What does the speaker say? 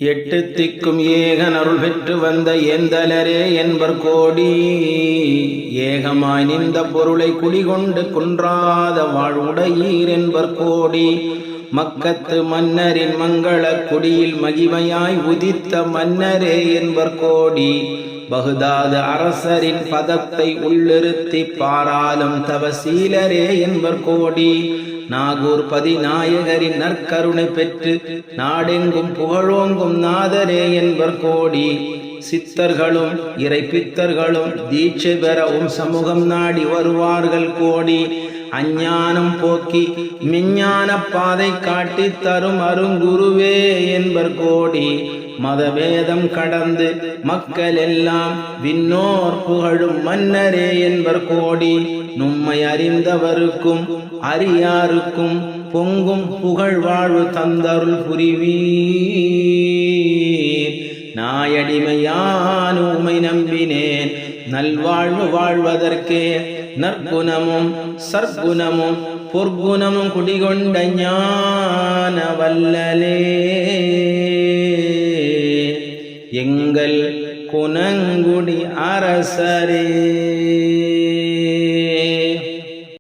எட்டு திக்கும் ஏகன் அருள் பெற்று வந்த ஏந்தலரே என்பர் கோடி. ஏகமாய் நின்ற பொருளை குடிகொண்டு குன்றாத வாழ்வுடையீர் என்பர் கோடி. மக்கத்து மன்னரின் மங்கள குடியில் மகிமையாய் உதித்த மன்னரே என்பர் கோடி. பகுதாத அரசரின் பதத்தை உள்ளிருத்தி பாராலும் தவசீலரே என்பர் கோடி. நாகூர் பதிநாயகரின் நற்கருணை பெற்று நாடெங்கும் புகழோங்கும் நாதரே என்பர் கோடி. சித்தர்களும் இறை பித்தர்களும் தீட்சை பெறவும் சமூகம் நாடி வருவார்கள் கோடி. அஞ்ஞானம் போக்கி மெஞ்ஞான பாதை காட்டி தரும் அருங்குருவே என்பர் கோடி. மதவேதம் கடந்து மக்கள் எல்லாம் விண்ணோர் புகழும் மன்னரே என்பர் கோடி. நும்மை அறிந்தவருக்கும் அறியாருக்கும் பொங்கும் புகழ் வாழ்வு தந்தருள் புரிவீர். நாயடிமையான் உம்மை நம்பினேன் நல்வாழ்வு வாழ்வதற்கே. நற்குணமும் சற்குணமும் பொற்குணமும் குடிகொண்ட ஞான வல்லலே எங்கள் குணங்குடி அரசரே.